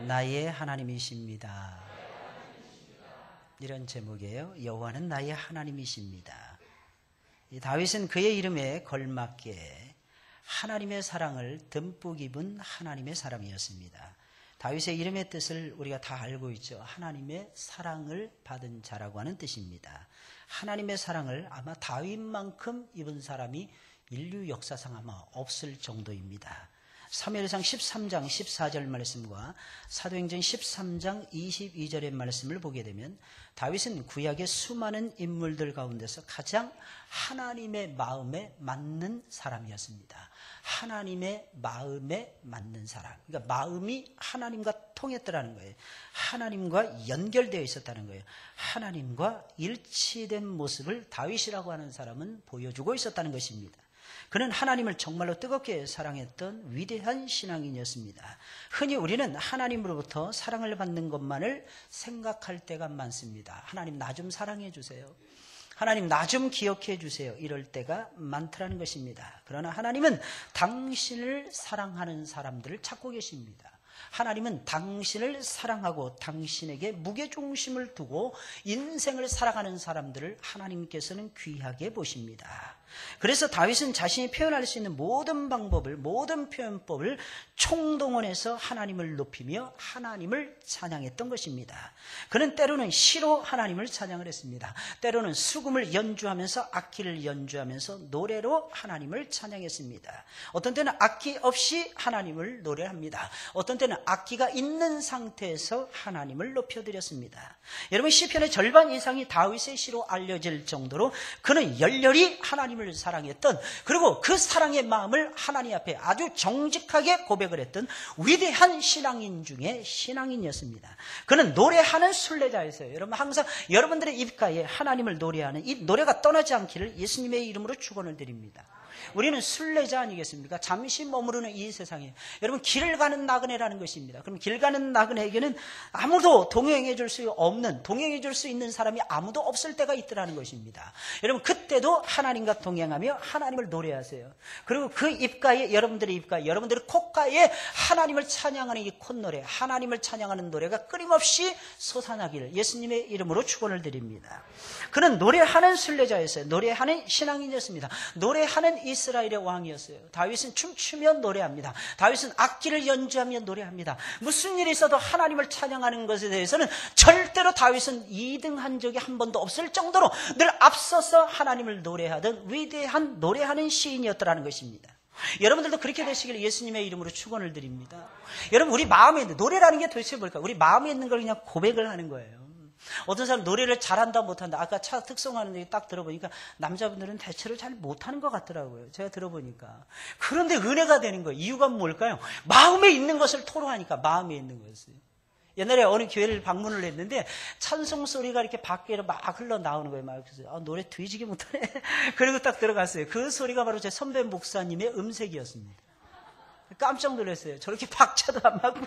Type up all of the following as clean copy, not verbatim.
나의 하나님이십니다. 이런 제목이에요. 여호와는 나의 하나님이십니다. 다윗은 그의 이름에 걸맞게 하나님의 사랑을 듬뿍 입은 하나님의 사람이었습니다. 다윗의 이름의 뜻을 우리가 다 알고 있죠. 하나님의 사랑을 받은 자라고 하는 뜻입니다. 하나님의 사랑을 아마 다윗만큼 입은 사람이 인류 역사상 아마 없을 정도입니다. 사무엘상 13장 14절 말씀과 사도행전 13장 22절의 말씀을 보게 되면 다윗은 구약의 수많은 인물들 가운데서 가장 하나님의 마음에 맞는 사람이었습니다. 하나님의 마음에 맞는 사람. 그러니까 마음이 하나님과 통했더라는 거예요. 하나님과 연결되어 있었다는 거예요. 하나님과 일치된 모습을 다윗이라고 하는 사람은 보여주고 있었다는 것입니다. 그는 하나님을 정말로 뜨겁게 사랑했던 위대한 신앙인이었습니다. 흔히 우리는 하나님으로부터 사랑을 받는 것만을 생각할 때가 많습니다. 하나님 나 좀 사랑해 주세요. 하나님 나 좀 기억해 주세요. 이럴 때가 많더라는 것입니다. 그러나 하나님은 당신을 사랑하는 사람들을 찾고 계십니다. 하나님은 당신을 사랑하고 당신에게 무게중심을 두고 인생을 살아가는 사람들을 하나님께서는 귀하게 보십니다. 그래서 다윗은 자신이 표현할 수 있는 모든 방법을, 모든 표현법을 총동원해서 하나님을 높이며 하나님을 찬양했던 것입니다. 그는 때로는 시로 하나님을 찬양을 했습니다. 때로는 수금을 연주하면서 악기를 연주하면서 노래로 하나님을 찬양했습니다. 어떤 때는 악기 없이 하나님을 노래합니다. 어떤 때는 악기가 있는 상태에서 하나님을 높여드렸습니다. 여러분 시편의 절반 이상이 다윗의 시로 알려질 정도로 그는 열렬히 하나님을 사랑했던, 그리고 그 사랑의 마음을 하나님 앞에 아주 정직하게 고백을 했던 위대한 신앙인 중에 신앙인이었습니다. 그는 노래하는 순례자였어요. 여러분 항상 여러분들의 입가에 하나님을 노래하는 이 노래가 떠나지 않기를 예수님의 이름으로 축원을 드립니다. 우리는 순례자 아니겠습니까? 잠시 머무르는 이 세상에 여러분 길을 가는 나그네라는 것입니다. 그럼 길 가는 나그네에게는 아무도 동행해 줄 수 없는, 동행해 줄 수 있는 사람이 아무도 없을 때가 있더라는 것입니다. 여러분 그때도 하나님과 동행하며 하나님을 노래하세요. 그리고 그 입가에, 여러분들의 입가에, 여러분들의 콧가에 하나님을 찬양하는 이 콧노래, 하나님을 찬양하는 노래가 끊임없이 솟아나기를 예수님의 이름으로 축원을 드립니다. 그는 노래하는 순례자였어요. 노래하는 신앙인이었습니다. 노래하는 이스라엘의 왕이었어요. 다윗은 춤추며 노래합니다. 다윗은 악기를 연주하며 노래합니다. 무슨 일이 있어도 하나님을 찬양하는 것에 대해서는 절대로 다윗은 2등한 적이 한 번도 없을 정도로 늘 앞서서 하나님을 노래하던 위대한 노래하는 시인이었더라는 것입니다. 여러분들도 그렇게 되시길 예수님의 이름으로 축원을 드립니다. 여러분 우리 마음에 있는 노래라는 게 도대체 뭘까요? 우리 마음에 있는 걸 그냥 고백을 하는 거예요. 어떤 사람 노래를 잘한다 못한다. 아까 차 특성하는데 딱 들어보니까 남자분들은 대체로 잘 못하는 것 같더라고요. 제가 들어보니까. 그런데 은혜가 되는 거예요. 이유가 뭘까요? 마음에 있는 것을 토로하니까. 마음에 있는 것을. 옛날에 어느 교회를 방문을 했는데 찬송 소리가 이렇게 밖에로 막 흘러나오는 거예요. 막 그래서 너래 뒤지게 못하네. 그리고 딱 들어갔어요. 그 소리가 바로 제 선배 목사님의 음색이었습니다. 깜짝 놀랐어요. 저렇게 박자도 안 맞고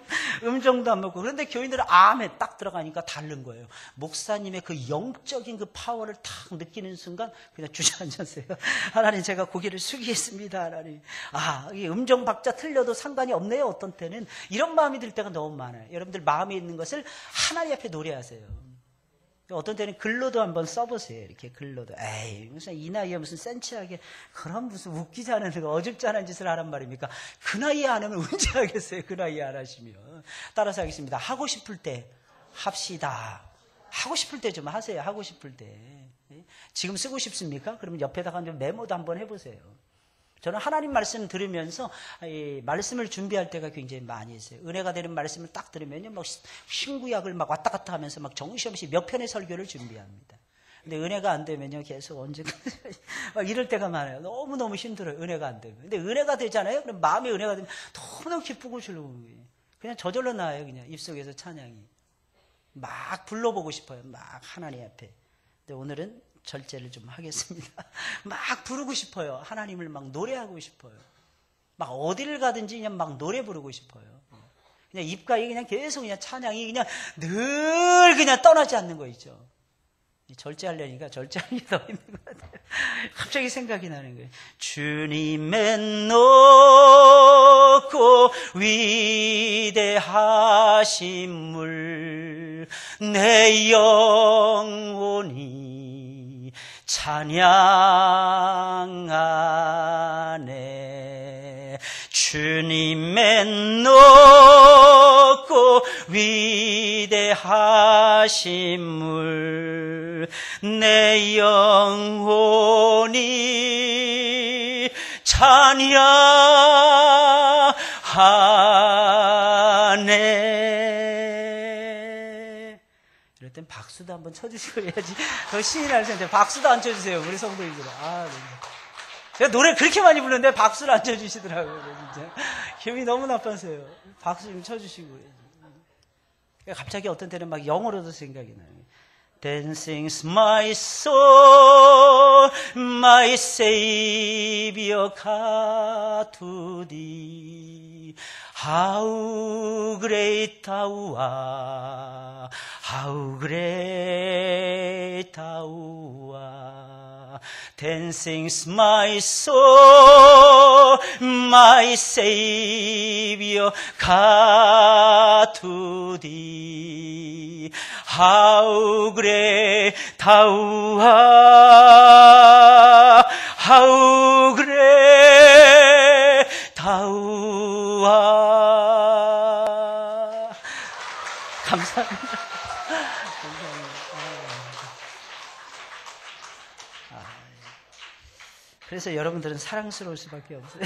음정도 안 맞고. 그런데 교인들은 아멘 딱 들어가니까 다른 거예요. 목사님의 그 영적인 그 파워를 탁 느끼는 순간 그냥 주저앉았어요. 하나님 제가 고개를 숙이겠습니다. 하나님. 이 음정 박자 틀려도 상관이 없네요. 어떤 때는 이런 마음이 들 때가 너무 많아요. 여러분들 마음에 있는 것을 하나님 앞에 노래하세요. 어떤 때는 글로도 한번 써보세요. 이렇게 글로도. 에이, 무슨 이 나이에 무슨 센치하게 그런 무슨 웃기지 않은 어줍지 않은 짓을 하란 말입니까? 그 나이에 안 하면 언제 하겠어요? 그 나이에 안 하시면. 따라서 하겠습니다. 하고 싶을 때 합시다. 하고 싶을 때 좀 하세요. 하고 싶을 때. 지금 쓰고 싶습니까? 그러면 옆에다가 좀 메모도 한번 해보세요. 저는 하나님 말씀 들으면서 이 말씀을 준비할 때가 굉장히 많이 있어요. 은혜가 되는 말씀을 딱 들으면요, 막 신구약을 막 왔다 갔다 하면서 막 정신없이 몇 편의 설교를 준비합니다. 근데 은혜가 안 되면요, 계속 언제까 막 이럴 때가 많아요. 너무너무 힘들어요. 은혜가 안 되면. 근데 은혜가 되잖아요. 그럼 마음에 은혜가 되면 너무너무 기쁘고 즐거운 거예요. 그냥 저절로 나와요. 그냥 입속에서 찬양이. 막 불러보고 싶어요. 막 하나님 앞에. 근데 오늘은 절제를 좀 하겠습니다. 막 부르고 싶어요. 하나님을 막 노래하고 싶어요. 막 어디를 가든지 그냥 막 노래 부르고 싶어요. 그냥 입가에 그냥 계속 그냥 찬양이 그냥 늘 그냥 떠나지 않는 거 있죠. 절제하려니까 절제하는 게 더 힘든 것 같아요. 갑자기 생각이 나는 거예요. 주님의 높고 위대하심을 내 영혼이 찬양하네. 주님의 높고 위대하심을 내 영혼이 찬양하네. 이럴 땐 박수도 한번 쳐주시고 해야지. 더 신이 날 텐데 박수도 안 쳐주세요. 우리 성도님들. 제가 노래 그렇게 많이 부르는데 박수를 안 쳐주시더라고요. 진짜 기분이 너무 나빠서요. 박수 좀 쳐주시고. 갑자기 어떤 때는 막 영어로도 생각이 나요. Then sings my soul, my Savior God to thee. How great thou art, how great thou art. Then sings my soul, my Savior God to thee. How great thou art, how great thou art. 감사합니다. 그래서 여러분들은 사랑스러울 수밖에 없어요.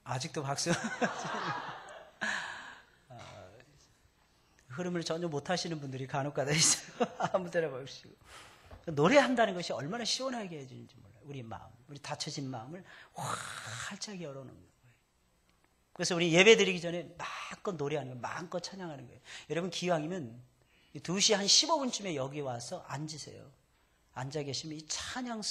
아직도 박수. 흐름을 전혀 못하시는 분들이 간혹가다 있어요. 아무 때나 보시고. 노래한다는 것이 얼마나 시원하게 해주는지 몰라요. 우리 마음, 우리 닫혀진 마음을 활짝 열어놓는 거예요. 그래서 우리 예배 드리기 전에 마음껏 노래하는 거예요. 마음껏 찬양하는 거예요. 여러분 기왕이면 2시 한 15분쯤에 여기 와서 앉으세요. 앉아 계시면 이 찬양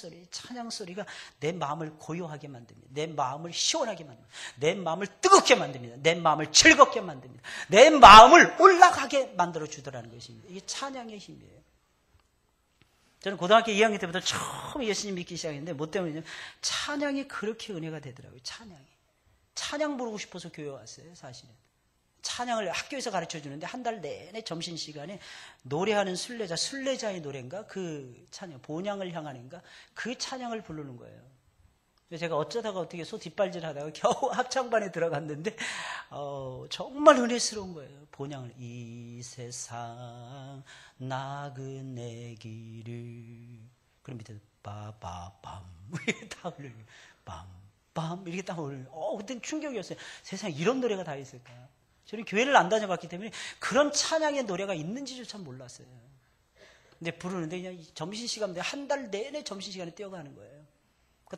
소리가 내 마음을 고요하게 만듭니다. 내 마음을 시원하게 만듭니다. 내 마음을 뜨겁게 만듭니다. 내 마음을 즐겁게 만듭니다. 내 마음을 올라가게 만들어 주더라는 것입니다. 이게 찬양의 힘이에요. 저는 고등학교 2학년 때부터 처음 예수님 믿기 시작했는데 뭐 때문이냐? 찬양이 그렇게 은혜가 되더라고요. 찬양 부르고 싶어서 교회 왔어요. 사실은. 찬양을 학교에서 가르쳐 주는데 한 달 내내 점심시간에 노래하는 순례자의 노래인가? 그 찬양, 본향을 향하는가? 그 찬양을 부르는 거예요. 제가 어쩌다가 어떻게 소 뒷발질 하다가 겨우 합창반에 들어갔는데 정말 은혜스러운 거예요. 본향을 이 세상 나그네 길을 그럼 밑에 빠바밤 이렇게 다 흘려요. 빰빰 이렇게 딱 흘려요. 그때는 충격이었어요. 세상에 이런 노래가 다 있을까? 저는 교회를 안 다녀봤기 때문에 그런 찬양의 노래가 있는지조차 몰랐어요. 근데 부르는데 그냥 점심시간 한 달 내내 점심시간에 뛰어가는 거예요.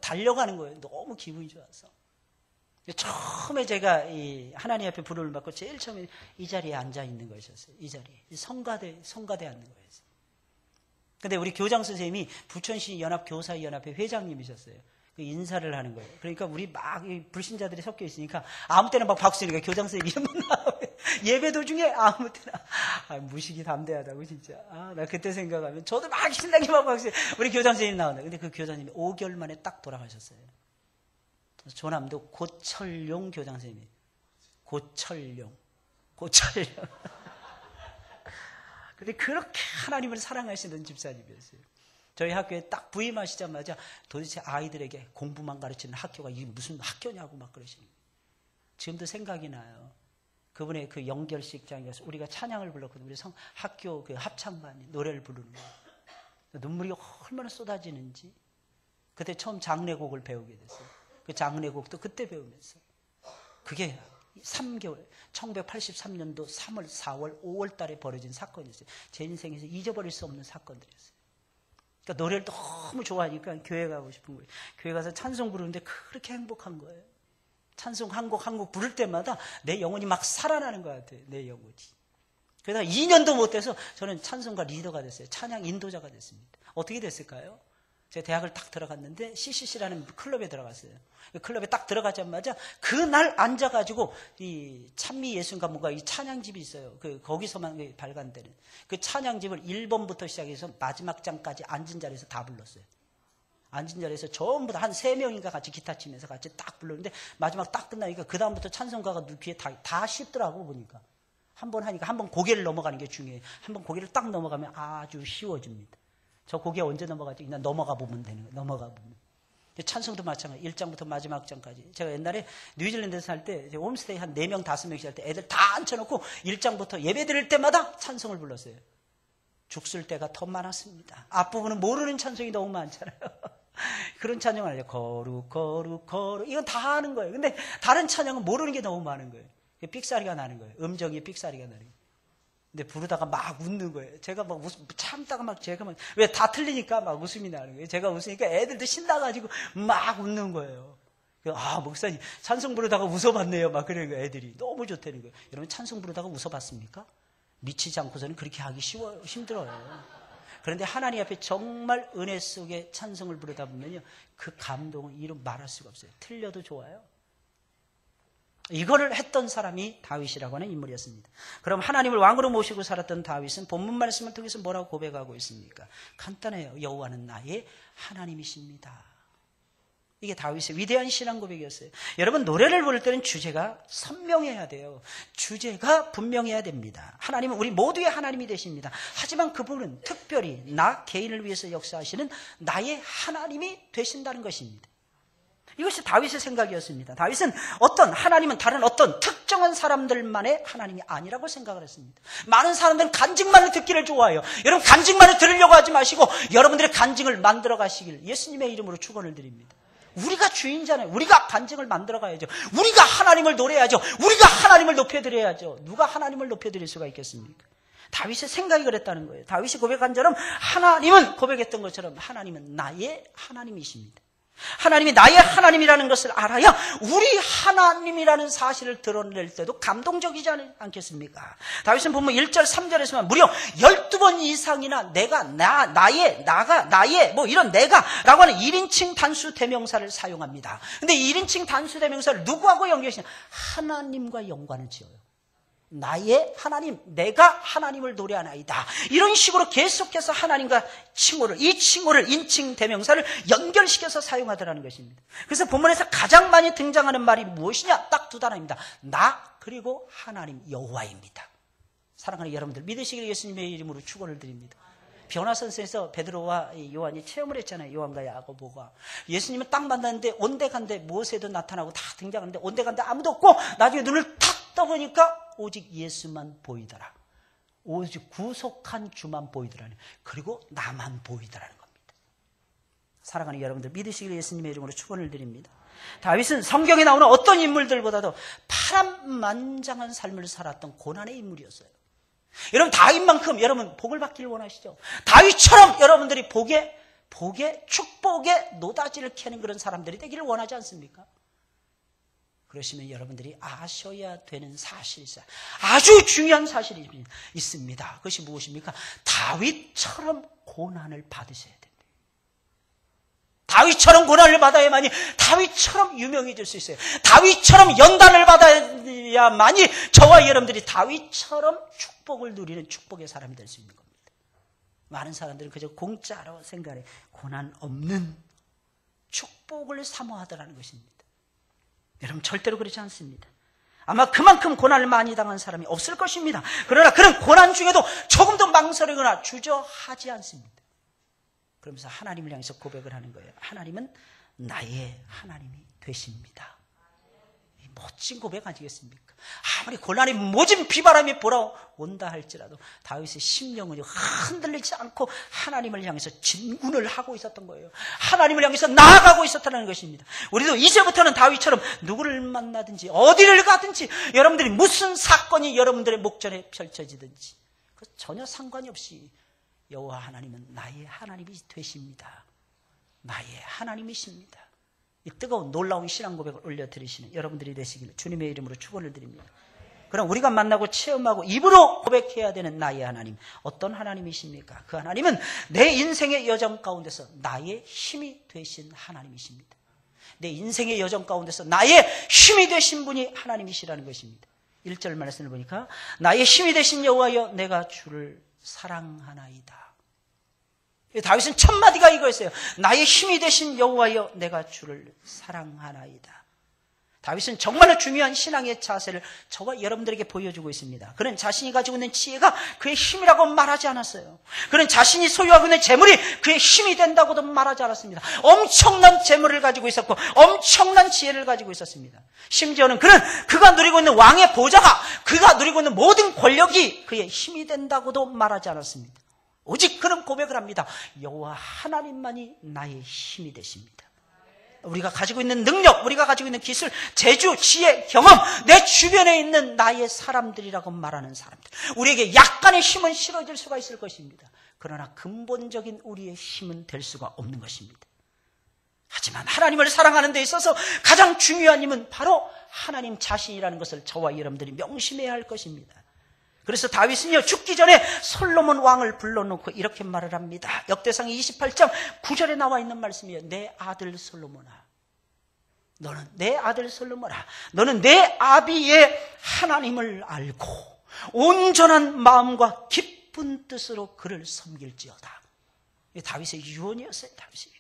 달려가는 거예요. 너무 기분이 좋아서. 처음에 제가 이 하나님 앞에 부름을 받고 제일 처음에 이 자리에 앉아 있는 것이었어요. 이 자리에. 성가대 앉는 거였어요. 근데 우리 교장 선생님이 부천시 연합교사연합회 회장님이셨어요. 인사를 하는 거예요. 그러니까 우리 막 불신자들이 섞여 있으니까 아무 때나 막 박수 치니까 교장 선생님 이름만 나와요. 예배 도중에 아무 때나. 무식이 담대하다고 진짜. 나 그때 생각하면 저도 막 신나게 막 박수. 우리 교장 선생님 나온다. 근데 그 교장님이 5개월 만에 딱 돌아가셨어요. 조남도 고철용 교장 선생님이. 고철용. 근데 그렇게 하나님을 사랑하시는 집사님이었어요. 저희 학교에 딱 부임하시자마자 도대체 아이들에게 공부만 가르치는 학교가 이게 무슨 학교냐고 막 그러시는 거예요. 지금도 생각이 나요. 그분의 그 영결식장에서 우리가 찬양을 불렀거든요. 우리 학교 그 합창반이 노래를 부르는 거예요. 눈물이 얼마나 쏟아지는지. 그때 처음 장례곡을 배우게 됐어요. 그 장례곡도 그때 배우면서. 그게 3개월, 1983년도 3월, 4월, 5월 달에 벌어진 사건이었어요. 제 인생에서 잊어버릴 수 없는 사건들이었어요. 그러니까 노래를 너무 좋아하니까 교회 가고 싶은 거예요. 교회 가서 찬송 부르는데 그렇게 행복한 거예요. 찬송 한 곡 부를 때마다 내 영혼이 막 살아나는 것 같아요. 내 영혼이. 그러다가 2년도 못 돼서 저는 찬송가 리더가 됐어요. 찬양 인도자가 됐습니다. 어떻게 됐을까요? 제가 대학을 딱 들어갔는데 CCC라는 클럽에 들어갔어요. 클럽에 딱 들어가자마자 그날 앉아가지고 이 찬미 예술가문가 이 찬양집이 있어요. 거기서만 발간되는 그 찬양집을 1번부터 시작해서 마지막 장까지 앉은 자리에서 다 불렀어요. 앉은 자리에서 전부 다 한 3명인가 같이 기타 치면서 같이 딱 불렀는데 마지막 딱 끝나니까 그 다음부터 찬송가가 귀에 다 쉽더라고 보니까. 한 번 하니까 한 번 고개를 넘어가는 게 중요해요. 한 번 고개를 딱 넘어가면 아주 쉬워집니다. 저 고개 언제 넘어가지? 그냥 넘어가 보면 되는 거예요. 넘어가 보면. 찬송도 마찬가지. 1장부터 마지막 장까지. 제가 옛날에 뉴질랜드에서 살 때 홈스테이 한 4명, 5명씩 할 때 애들 다 앉혀놓고 1장부터 예배 드릴 때마다 찬송을 불렀어요. 죽을 때가 더 많았습니다. 앞부분은 모르는 찬송이 너무 많잖아요. 그런 찬양을 하죠. 거룩 거룩 거룩 이건 다 하는 거예요. 근데 다른 찬양은 모르는 게 너무 많은 거예요. 삑사리가 나는 거예요. 음정이 삑사리가 나는 거예요. 근데 부르다가 막 웃는 거예요. 제가 막 참다가 막 제가 막 왜 다 틀리니까 막 웃음이 나는 거예요. 제가 웃으니까 애들도 신나가지고 막 웃는 거예요. 아, 목사님 찬송 부르다가 웃어봤네요. 막 그러는 거예요. 애들이 너무 좋다는 거예요. 여러분 찬송 부르다가 웃어봤습니까? 미치지 않고서는 그렇게 하기 힘들어요. 그런데 하나님 앞에 정말 은혜 속에 찬송을 부르다 보면요, 그 감동은 이루 말할 수가 없어요. 틀려도 좋아요. 이거를 했던 사람이 다윗이라고 하는 인물이었습니다. 그럼 하나님을 왕으로 모시고 살았던 다윗은 본문 말씀을 통해서 뭐라고 고백하고 있습니까? 간단해요. 여호와는 나의 하나님이십니다. 이게 다윗의 위대한 신앙 고백이었어요. 여러분 노래를 부를 때는 주제가 선명해야 돼요. 주제가 분명해야 됩니다. 하나님은 우리 모두의 하나님이 되십니다. 하지만 그분은 특별히 나 개인을 위해서 역사하시는 나의 하나님이 되신다는 것입니다. 이것이 다윗의 생각이었습니다. 다윗은 하나님은 다른 어떤 특정한 사람들만의 하나님이 아니라고 생각을 했습니다. 많은 사람들은 간증만을 듣기를 좋아해요. 여러분 간증만을 들으려고 하지 마시고 여러분들의 간증을 만들어 가시길 예수님의 이름으로 축원을 드립니다. 우리가 주인잖아요. 우리가 간증을 만들어 가야죠. 우리가 하나님을 노래해야죠. 우리가 하나님을 높여드려야죠. 누가 하나님을 높여드릴 수가 있겠습니까? 다윗의 생각이 그랬다는 거예요. 다윗이 고백한 것처럼 하나님은 고백했던 것처럼 하나님은 나의 하나님이십니다. 하나님이 나의 하나님이라는 것을 알아야 우리 하나님이라는 사실을 드러낼 때도 감동적이지 않겠습니까? 다윗은 보면 1절 3절에서만 무려 12번 이상이나 내가 나의 뭐 이런 내가라고 하는 1인칭 단수 대명사를 사용합니다. 근데 1인칭 단수 대명사를 누구하고 연결시냐? 하나님과 연관을 지어요. 나의 하나님, 내가 하나님을 노래하나이다. 이런 식으로 계속해서 하나님과 이 칭호를 인칭 대명사를 연결시켜서 사용하더라는 것입니다. 그래서 본문에서 가장 많이 등장하는 말이 무엇이냐? 딱 두 단어입니다. 나 그리고 하나님 여호와입니다. 사랑하는 여러분들 믿으시기를 예수님의 이름으로 축원을 드립니다. 변화선서에서 베드로와 요한이 체험을 했잖아요. 요한과 야고보가. 예수님은 딱 만났는데 온데간데 무엇에도 나타나고 다 등장하는데 온데간데 아무도 없고 나중에 눈을 탁 떠보니까 오직 예수만 보이더라. 오직 구속한 주만 보이더라니. 그리고 나만 보이더라는 겁니다. 사랑하는 여러분들 믿으시기를 예수님의 이름으로 축원을 드립니다. 다윗은 성경에 나오는 어떤 인물들보다도 파란만장한 삶을 살았던 고난의 인물이었어요. 여러분 다윗만큼 여러분 복을 받기를 원하시죠? 다윗처럼 여러분들이 복의 축복의 노다지를 캐는 그런 사람들이 되기를 원하지 않습니까? 그러시면 여러분들이 아셔야 되는 사실상 아주 중요한 사실이 있습니다. 그것이 무엇입니까? 다윗처럼 고난을 받으셔야 됩니다. 다윗처럼 고난을 받아야만이 다윗처럼 유명해질 수 있어요. 다윗처럼 연단을 받아야만이 저와 여러분들이 다윗처럼 축복을 누리는 축복의 사람이 될 수 있는 겁니다. 많은 사람들은 그저 공짜로 생각해 고난 없는 축복을 사모하더라는 것입니다. 여러분 절대로 그렇지 않습니다. 아마 그만큼 고난을 많이 당한 사람이 없을 것입니다. 그러나 그런 고난 중에도 조금 더 망설이거나 주저하지 않습니다. 그러면서 하나님을 향해서 고백을 하는 거예요. 하나님은 나의 하나님이 되십니다. 멋진 고백 아니겠습니까? 아무리 고난이 모진 비바람이 불어온다 할지라도 다윗의 심령은 흔들리지 않고 하나님을 향해서 진군을 하고 있었던 거예요. 하나님을 향해서 나아가고 있었다는 것입니다. 우리도 이제부터는 다윗처럼 누구를 만나든지 어디를 가든지 여러분들이 무슨 사건이 여러분들의 목전에 펼쳐지든지 전혀 상관이 없이 여호와 하나님은 나의 하나님이 되십니다. 나의 하나님이십니다. 이 뜨거운 놀라운 신앙 고백을 올려드리시는 여러분들이 되시기를 주님의 이름으로 축원을 드립니다. 그럼 우리가 만나고 체험하고 입으로 고백해야 되는 나의 하나님, 어떤 하나님이십니까? 그 하나님은 내 인생의 여정 가운데서 나의 힘이 되신 하나님이십니다. 내 인생의 여정 가운데서 나의 힘이 되신 분이 하나님이시라는 것입니다. 1절 말씀을 보니까 나의 힘이 되신 여호와여 내가 주를 사랑하나이다. 다윗은 첫 마디가 이거였어요. 나의 힘이 되신 여호와여 내가 주를 사랑하나이다. 다윗은 정말로 중요한 신앙의 자세를 저와 여러분들에게 보여주고 있습니다. 그는 자신이 가지고 있는 지혜가 그의 힘이라고 말하지 않았어요. 그는 자신이 소유하고 있는 재물이 그의 힘이 된다고도 말하지 않았습니다. 엄청난 재물을 가지고 있었고 엄청난 지혜를 가지고 있었습니다. 심지어는 그는 그가 누리고 있는 왕의 보좌가, 그가 누리고 있는 모든 권력이 그의 힘이 된다고도 말하지 않았습니다. 오직 그는 고백을 합니다. 여호와 하나님만이 나의 힘이 되십니다. 우리가 가지고 있는 능력, 우리가 가지고 있는 기술, 재주, 지혜, 경험, 내 주변에 있는 나의 사람들이라고 말하는 사람들, 우리에게 약간의 힘은 실어질 수가 있을 것입니다. 그러나 근본적인 우리의 힘은 될 수가 없는 것입니다. 하지만 하나님을 사랑하는 데 있어서 가장 중요한 힘은 바로 하나님 자신이라는 것을 저와 여러분들이 명심해야 할 것입니다. 그래서 다윗은요, 죽기 전에 솔로몬 왕을 불러놓고 이렇게 말을 합니다. 역대상 28장 9절에 나와 있는 말씀이에요. 내 아들 솔로몬아, 너는 내 아들 솔로몬아, 너는 내 아비의 하나님을 알고 온전한 마음과 깊은 뜻으로 그를 섬길지어다. 다윗의 유언이었어요. 다윗의.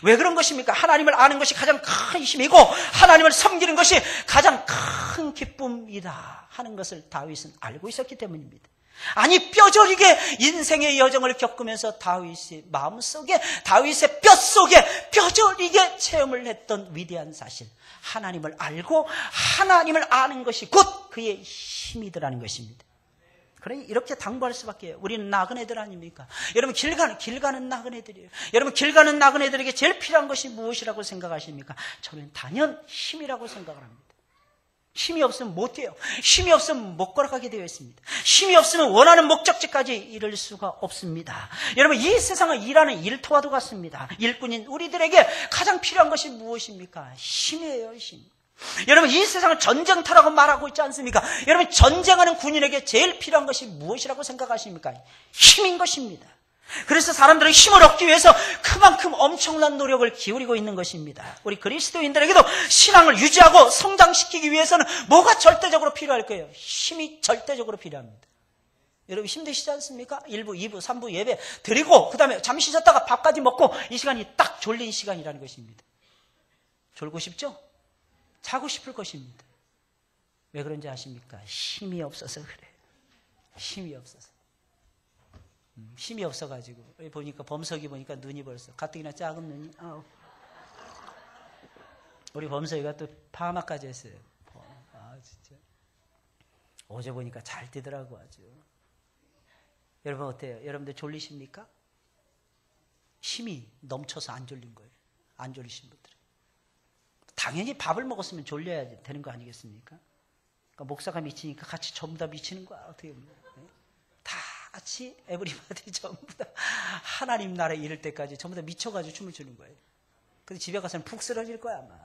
왜 그런 것입니까? 하나님을 아는 것이 가장 큰 힘이고 하나님을 섬기는 것이 가장 큰 기쁨이다 하는 것을 다윗은 알고 있었기 때문입니다. 아니, 뼈저리게 인생의 여정을 겪으면서 다윗의 마음속에, 다윗의 뼛속에 뼈저리게 체험을 했던 위대한 사실, 하나님을 알고 하나님을 아는 것이 곧 그의 힘이더라는 것입니다. 그러니 이렇게 당부할 수밖에 해요. 우리는 나그네들 아닙니까? 여러분, 길 가는 나그네들이에요. 여러분, 길 가는 나그네들에게 제일 필요한 것이 무엇이라고 생각하십니까? 저는 단연 힘이라고 생각을 합니다. 힘이 없으면 못 돼요. 힘이 없으면 못 걸어가게 되어 있습니다. 힘이 없으면 원하는 목적지까지 이룰 수가 없습니다. 여러분, 이 세상은 일하는 일터와도 같습니다. 일꾼인 우리들에게 가장 필요한 것이 무엇입니까? 힘이에요, 힘. 여러분, 이 세상을 전쟁터라고 말하고 있지 않습니까? 여러분, 전쟁하는 군인에게 제일 필요한 것이 무엇이라고 생각하십니까? 힘인 것입니다. 그래서 사람들은 힘을 얻기 위해서 그만큼 엄청난 노력을 기울이고 있는 것입니다. 우리 그리스도인들에게도 신앙을 유지하고 성장시키기 위해서는 뭐가 절대적으로 필요할 거예요? 힘이 절대적으로 필요합니다. 여러분, 힘드시지 않습니까? 1부, 2부, 3부 예배 드리고 그 다음에 잠시 쉬었다가 밥까지 먹고 이 시간이 딱 졸린 시간이라는 것입니다. 졸고 싶죠? 자고 싶을 것입니다. 왜 그런지 아십니까? 힘이 없어서 그래요. 힘이 없어서. 힘이 없어가지고. 보니까 범석이 보니까 눈이 벌써 가뜩이나 작은 눈이. 아우. 우리 범석이가 또 파마까지 했어요. 아, 진짜. 어제 보니까 잘 뛰더라고 아주. 여러분 어때요? 여러분들 졸리십니까? 힘이 넘쳐서 안 졸린 거예요. 안 졸리신 분들. 당연히 밥을 먹었으면 졸려야 되는 거 아니겠습니까? 그러니까 목사가 미치니까 같이 전부 다 미치는 거야. 어떻게 보면. 다 같이 에브리바디 전부 다 하나님 나라에 이를 때까지 전부 다 미쳐가지고 춤을 추는 거예요. 근데 집에 가서는 푹 쓰러질 거야 아마.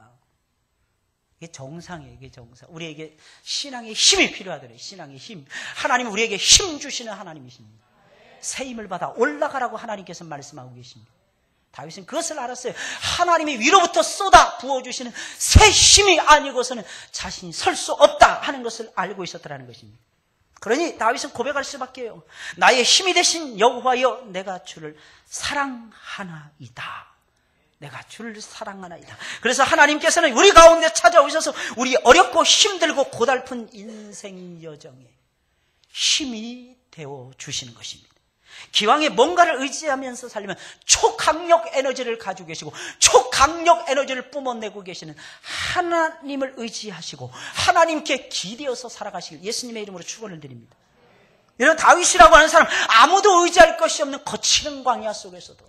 이게 정상이에요. 이게 정상. 우리에게 신앙의 힘이 필요하더래요. 신앙의 힘. 하나님은 우리에게 힘 주시는 하나님이십니다. 새 힘을 받아 올라가라고 하나님께서 말씀하고 계십니다. 다윗은 그것을 알았어요. 하나님이 위로부터 쏟아 부어주시는 새 힘이 아니고서는 자신이 설 수 없다 하는 것을 알고 있었다는 것입니다. 그러니 다윗은 고백할 수밖에 해요. 나의 힘이 되신 여호와여 내가 주를 사랑하나이다. 내가 주를 사랑하나이다. 그래서 하나님께서는 우리 가운데 찾아오셔서 우리 어렵고 힘들고 고달픈 인생 여정에 힘이 되어 주시는 것입니다. 기왕에 뭔가를 의지하면서 살려면 초강력 에너지를 가지고 계시고 초강력 에너지를 뿜어내고 계시는 하나님을 의지하시고 하나님께 기대어서 살아가시길 예수님의 이름으로 축원을 드립니다. 여러분, 다윗이라고 하는 사람, 아무도 의지할 것이 없는 거칠은 광야 속에서도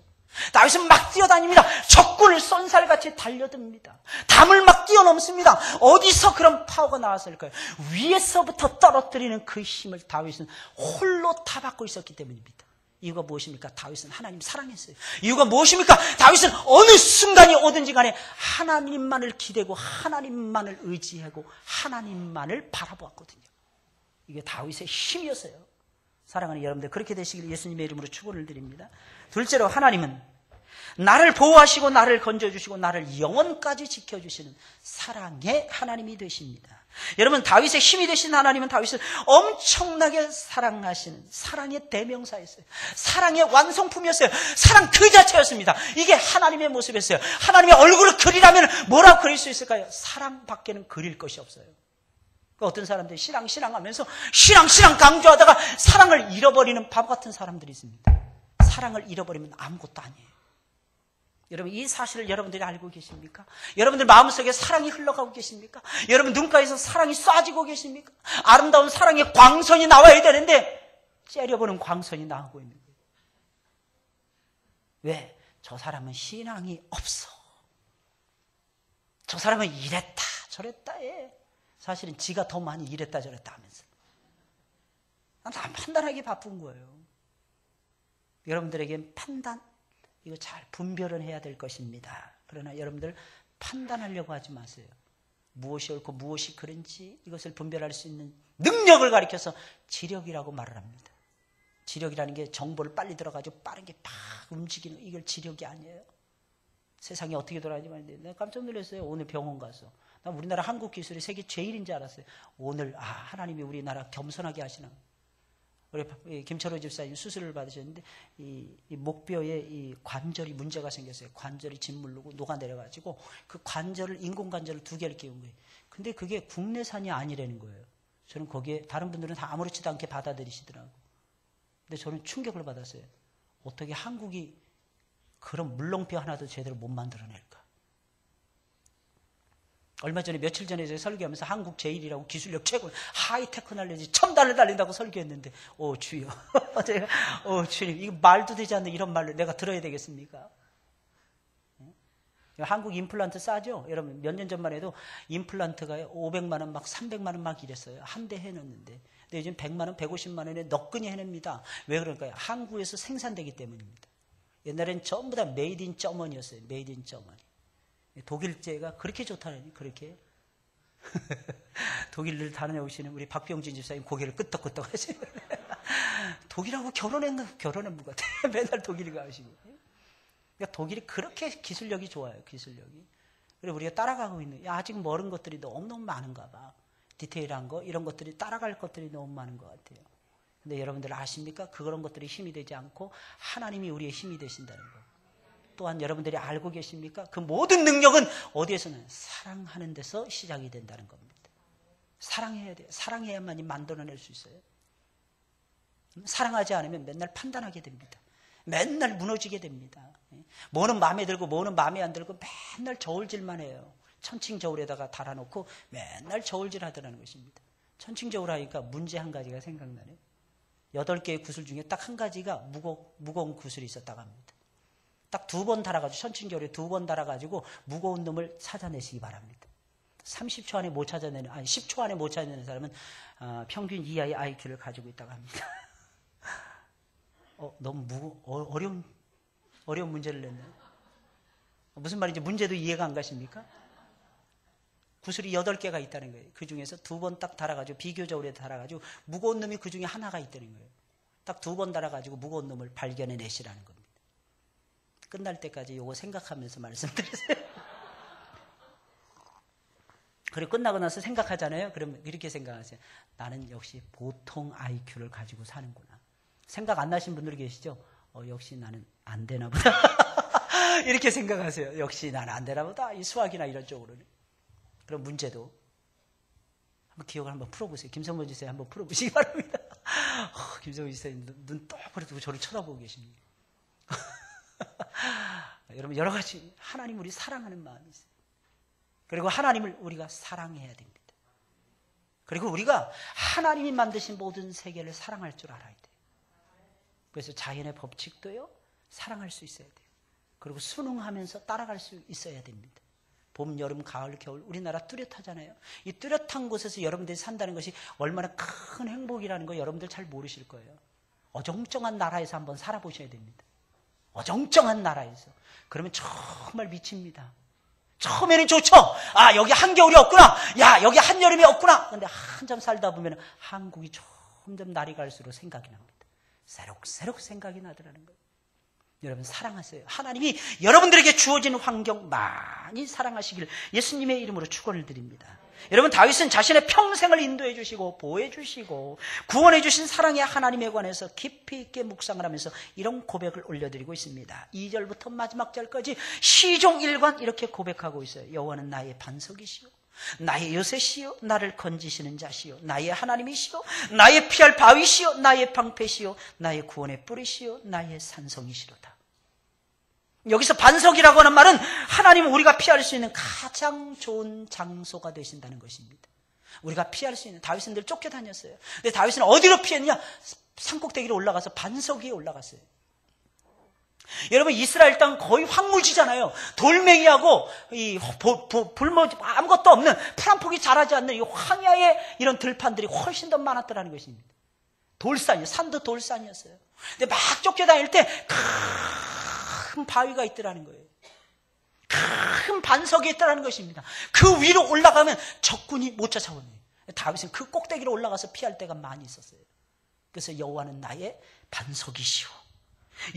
다윗은 막 뛰어다닙니다. 적군을 쏜살같이 달려듭니다. 담을 막 뛰어넘습니다. 어디서 그런 파워가 나왔을까요? 위에서부터 떨어뜨리는 그 힘을 다윗은 홀로 다 받고 있었기 때문입니다. 이유가 무엇입니까? 다윗은 하나님 사랑했어요. 이유가 무엇입니까? 다윗은 어느 순간이 오든지 간에 하나님만을 기대고 하나님만을 의지하고 하나님만을 바라보았거든요. 이게 다윗의 힘이었어요. 사랑하는 여러분들, 그렇게 되시길 예수님의 이름으로 축원을 드립니다. 둘째로, 하나님은 나를 보호하시고 나를 건져주시고 나를 영원까지 지켜주시는 사랑의 하나님이 되십니다. 여러분, 다윗의 힘이 되신 하나님은 다윗을 엄청나게 사랑하시는 사랑의 대명사였어요. 사랑의 완성품이었어요. 사랑 그 자체였습니다. 이게 하나님의 모습이었어요. 하나님의 얼굴을 그리라면 뭐라고 그릴 수 있을까요? 사랑밖에는 그릴 것이 없어요. 어떤 사람들이 신앙 하면서 신앙 강조하다가 사랑을 잃어버리는 바보 같은 사람들이 있습니다. 사랑을 잃어버리면 아무것도 아니에요. 여러분, 이 사실을 여러분들이 알고 계십니까? 여러분들 마음속에 사랑이 흘러가고 계십니까? 여러분 눈가에서 사랑이 쏴지고 계십니까? 아름다운 사랑의 광선이 나와야 되는데 째려보는 광선이 나오고 있는 거예요. 왜? 저 사람은 신앙이 없어. 저 사람은 이랬다 저랬다 해. 사실은 지가 더 많이 이랬다 저랬다 하면서 난 판단하기 바쁜 거예요. 여러분들에겐 판단, 이거 잘 분별은 해야 될 것입니다. 그러나 여러분들 판단하려고 하지 마세요. 무엇이 옳고 무엇이 그른지 이것을 분별할 수 있는 능력을 가리켜서 지력이라고 말을 합니다. 지력이라는 게 정보를 빨리 들어가지고 빠르게 팍 움직이는, 이걸 지력이 아니에요. 세상이 어떻게 돌아가는지 말인데 내가 깜짝 놀랐어요. 오늘 병원 가서 난 우리나라 한국 기술이 세계 제일인 줄 알았어요. 오늘 하나님이 우리나라 겸손하게 하시나. 우리 김철호 집사님 수술을 받으셨는데 이 목뼈에 이 관절이 문제가 생겼어요. 관절이 짓무르고 녹아내려가지고 그 관절을, 인공 관절을 2개를 끼운 거예요. 근데 그게 국내산이 아니라는 거예요. 저는 거기에 다른 분들은 다 아무렇지도 않게 받아들이시더라고요. 근데 저는 충격을 받았어요. 어떻게 한국이 그런 물렁뼈 하나도 제대로 못 만들어낼까. 얼마 전에, 며칠 전에 제가 설교하면서 한국 제일이라고 기술력 최고, 하이 테크놀로지 첨단을 달린다고 설교했는데, 주여. 제가, 주님, 이거 말도 되지 않는 이런 말을 내가 들어야 되겠습니까? 한국 임플란트 싸죠? 여러분, 몇 년 전만 해도 임플란트가 500만 원, 막 300만 원 막 이랬어요. 한 대 해놓는데. 근데 요즘 100만 원, 150만 원에 너끈히 해냅니다. 왜 그럴까요? 한국에서 생산되기 때문입니다. 옛날엔 전부 다 메이드 인 저머니였어요. 메이드 인 저머니. 독일제가 그렇게 좋다니, 그렇게. 독일을 다녀오시는 우리 박병진 집사님 고개를 끄덕끄덕 하시는. 독일하고 결혼한 분 같아요. 맨날 독일 가시고. 그러니까 독일이 그렇게 기술력이 좋아요, 기술력이. 그리고 우리가 따라가고 있는, 아직 멀은 것들이 너무너무 많은가 봐. 디테일한 거, 이런 것들이 따라갈 것들이 너무 많은 것 같아요. 근데 여러분들 아십니까? 그런 것들이 힘이 되지 않고 하나님이 우리의 힘이 되신다는 거. 또한 여러분들이 알고 계십니까? 그 모든 능력은 어디에서는 사랑하는 데서 시작이 된다는 겁니다. 사랑해야 돼요. 사랑해야만이 만들어낼 수 있어요. 사랑하지 않으면 맨날 판단하게 됩니다. 맨날 무너지게 됩니다. 뭐는 마음에 들고 뭐는 마음에 안 들고 맨날 저울질만 해요. 천칭저울에다가 달아놓고 맨날 저울질 하더라는 것입니다. 천칭저울 하니까 문제 한 가지가 생각나네요. 8개의 구슬 중에 딱 한 가지가 무거운 구슬이 있었다고 합니다. 딱 2번 달아가지고, 천칭저울에 2번 달아가지고 무거운 놈을 찾아내시기 바랍니다. 30초 안에 못 찾아내는, 10초 안에 못 찾아내는 사람은 평균 이하의 IQ를 가지고 있다고 합니다. 너무 어려운 문제를 냈네요. 무슨 말인지 문제도 이해가 안 가십니까? 구슬이 8개가 있다는 거예요. 그 중에서 2번 딱 달아가지고, 비교저울에 달아가지고 무거운 놈이 그 중에 하나가 있다는 거예요. 딱 2번 달아가지고 무거운 놈을 발견해내시라는 겁니다. 끝날 때까지 이거 생각하면서 말씀드리세요. 그리고 끝나고 나서 생각하잖아요. 그러면 이렇게 생각하세요. 나는 역시 보통 IQ를 가지고 사는구나. 생각 안 나신 분들이 계시죠? 역시 나는 안 되나 보다. 이렇게 생각하세요. 역시 나는 안 되나 보다. 이 수학이나 이런 쪽으로는. 그럼 문제도 한번 기억을 한번 풀어보세요. 김성모 지사님 한번 풀어보시기 바랍니다. 김성모 지사님 눈 똑바로 두고 저를 쳐다보고 계십니다. 여러분, 여러 가지 하나님 우리 사랑하는 마음이 있어요. 그리고 하나님을 우리가 사랑해야 됩니다. 그리고 우리가 하나님이 만드신 모든 세계를 사랑할 줄 알아야 돼요. 그래서 자연의 법칙도요, 사랑할 수 있어야 돼요. 그리고 순응하면서 따라갈 수 있어야 됩니다. 봄, 여름, 가을, 겨울, 우리나라 뚜렷하잖아요. 이 뚜렷한 곳에서 여러분들이 산다는 것이 얼마나 큰 행복이라는 거 여러분들 잘 모르실 거예요. 어정쩡한 나라에서 한번 살아보셔야 됩니다. 어정쩡한 나라에서. 그러면 정말 미칩니다. 처음에는 좋죠. 아, 여기 한겨울이 없구나. 야, 여기 한여름이 없구나. 근데 한참 살다 보면 한국이 점점 날이 갈수록 생각이 납니다. 새록새록 생각이 나더라는 거예요. 여러분 사랑하세요. 하나님이 여러분들에게 주어진 환경 많이 사랑하시길 예수님의 이름으로 축원을 드립니다. 여러분 다윗은 자신의 평생을 인도해 주시고 보호해 주시고 구원해 주신 사랑의 하나님에 관해서 깊이 있게 묵상을 하면서 이런 고백을 올려드리고 있습니다. 2절부터 마지막 절까지 시종 1관 이렇게 고백하고 있어요. 여호와는 나의 반석이시요 나의 요새시요 나를 건지시는 자시요 나의 하나님이시요 나의 피할 바위시요 나의 방패시요 나의 구원의 뿌리시요 나의 산성이시로다. 여기서 반석이라고 하는 말은 하나님은 우리가 피할 수 있는 가장 좋은 장소가 되신다는 것입니다. 우리가 피할 수 있는, 다윗은 늘 쫓겨다녔어요. 근데 다윗은 어디로 피했느냐? 산꼭대기로 올라가서 반석 위에 올라갔어요. 여러분 이스라엘 땅 거의 황무지잖아요. 돌멩이하고 이 불모 아무것도 없는 풀한폭이 자라지 않는 이 황야의 이런 들판들이 훨씬 더 많았더라는 것입니다. 돌산이요, 산도 돌산이었어요. 근데 막 쫓겨다닐 때 큰 바위가 있더라는 거예요. 큰 반석이 있더라는 것입니다. 그 위로 올라가면 적군이 못 쫓아오네요. 다윗은 그 꼭대기로 올라가서 피할 때가 많이 있었어요. 그래서 여호와는 나의 반석이시오.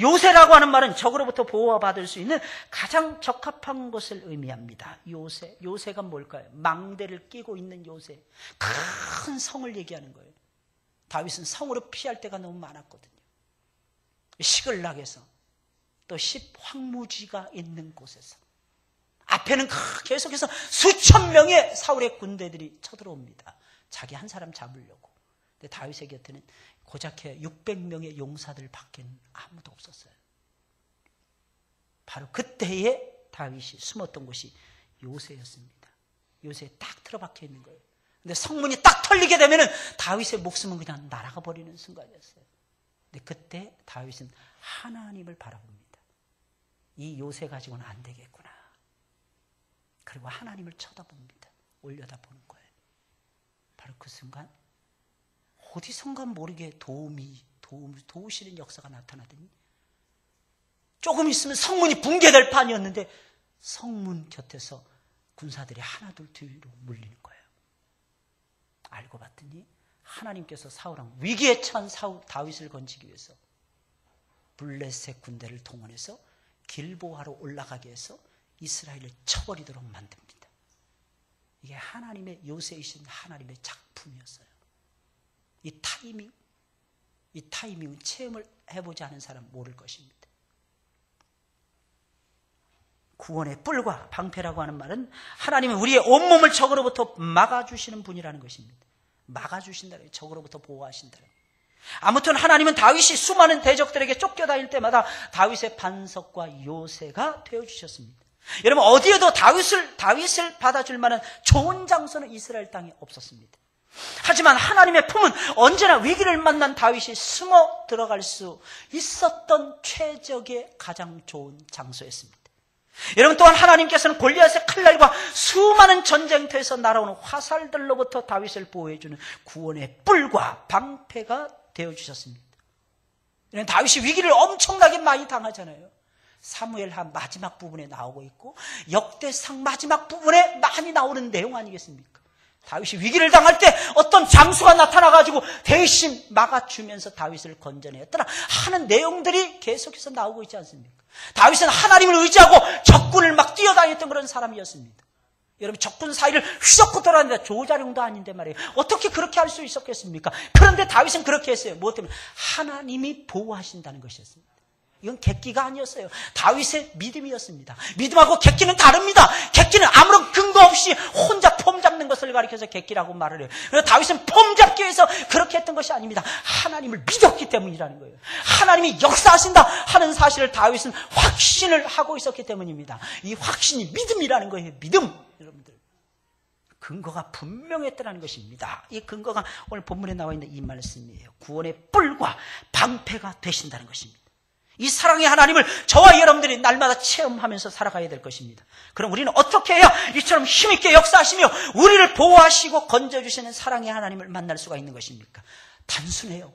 요새라고 하는 말은 적으로부터 보호받을 수 있는 가장 적합한 것을 의미합니다. 요새가 뭘까요? 망대를 끼고 있는 요새. 큰 성을 얘기하는 거예요. 다윗은 성으로 피할 때가 너무 많았거든요. 시글락에서 또 황무지가 있는 곳에서 앞에는 계속해서 수천 명의 사울의 군대들이 쳐들어옵니다. 자기 한 사람 잡으려고. 근데 다윗의 곁에는 고작해 600명의 용사들 밖에는 아무도 없었어요. 바로 그때에 다윗이 숨었던 곳이 요새였습니다. 요새에 딱 틀어박혀 있는 거예요. 근데 성문이 딱 털리게 되면은 다윗의 목숨은 그냥 날아가 버리는 순간이었어요. 근데 그때 다윗은 하나님을 바라봅니다. 이 요새 가지고는 안 되겠구나. 그리고 하나님을 쳐다봅니다. 올려다보는 거예요. 바로 그 순간 어디선가 모르게 도우시는 역사가 나타나더니 조금 있으면 성문이 붕괴될 판이었는데 성문 곁에서 군사들이 하나둘 뒤로 물리는 거예요. 알고 봤더니 하나님께서 사울왕 위기에 처한 다윗을 건지기 위해서 블레셋 군대를 동원해서 길보아로 올라가게 해서 이스라엘을 쳐버리도록 만듭니다. 이게 하나님의 요새이신 하나님의 작품이었어요. 이 타이밍은 체험을 해보지 않은 사람 모를 것입니다. 구원의 뿔과 방패라고 하는 말은 하나님은 우리의 온몸을 적으로부터 막아주시는 분이라는 것입니다. 막아주신다는 거예요. 적으로부터 보호하신다는 거예요. 아무튼 하나님은 다윗이 수많은 대적들에게 쫓겨다닐 때마다 다윗의 반석과 요새가 되어주셨습니다. 여러분 어디에도 다윗을 받아줄 만한 좋은 장소는 이스라엘 땅에 없었습니다. 하지만 하나님의 품은 언제나 위기를 만난 다윗이 숨어 들어갈 수 있었던 최적의 가장 좋은 장소였습니다. 여러분 또한 하나님께서는 골리앗의 칼날과 수많은 전쟁터에서 날아오는 화살들로부터 다윗을 보호해주는 구원의 뿔과 방패가 되어주셨습니다. 다윗이 위기를 엄청나게 많이 당하잖아요. 사무엘하 마지막 부분에 나오고 있고 역대상 마지막 부분에 많이 나오는 내용 아니겠습니까? 다윗이 위기를 당할 때 어떤 장수가 나타나가지고 대신 막아주면서 다윗을 건져내었더라 하는 내용들이 계속해서 나오고 있지 않습니까? 다윗은 하나님을 의지하고 적군을 막 뛰어다녔던 그런 사람이었습니다. 여러분 적군 사이를 휘젓고 돌아다니다 조자룡도 아닌데 말이에요. 어떻게 그렇게 할 수 있었겠습니까? 그런데 다윗은 그렇게 했어요. 무엇 때문에? 하나님이 보호하신다는 것이었습니다. 이건 객기가 아니었어요. 다윗의 믿음이었습니다. 믿음하고 객기는 다릅니다. 객기는 아무런 근거 없이 혼자 폼 잡는 것을 가리켜서 객기라고 말을 해요. 그래서 다윗은 폼 잡기 위해서 그렇게 했던 것이 아닙니다. 하나님을 믿었기 때문이라는 거예요. 하나님이 역사하신다 하는 사실을 다윗은 확신을 하고 있었기 때문입니다. 이 확신이 믿음이라는 거예요. 믿음. 여러분들 근거가 분명했다는 것입니다. 이 근거가 오늘 본문에 나와 있는 이 말씀이에요. 구원의 뿔과 방패가 되신다는 것입니다. 이 사랑의 하나님을 저와 여러분들이 날마다 체험하면서 살아가야 될 것입니다. 그럼 우리는 어떻게 해야 이처럼 힘있게 역사하시며 우리를 보호하시고 건져주시는 사랑의 하나님을 만날 수가 있는 것입니까? 단순해요.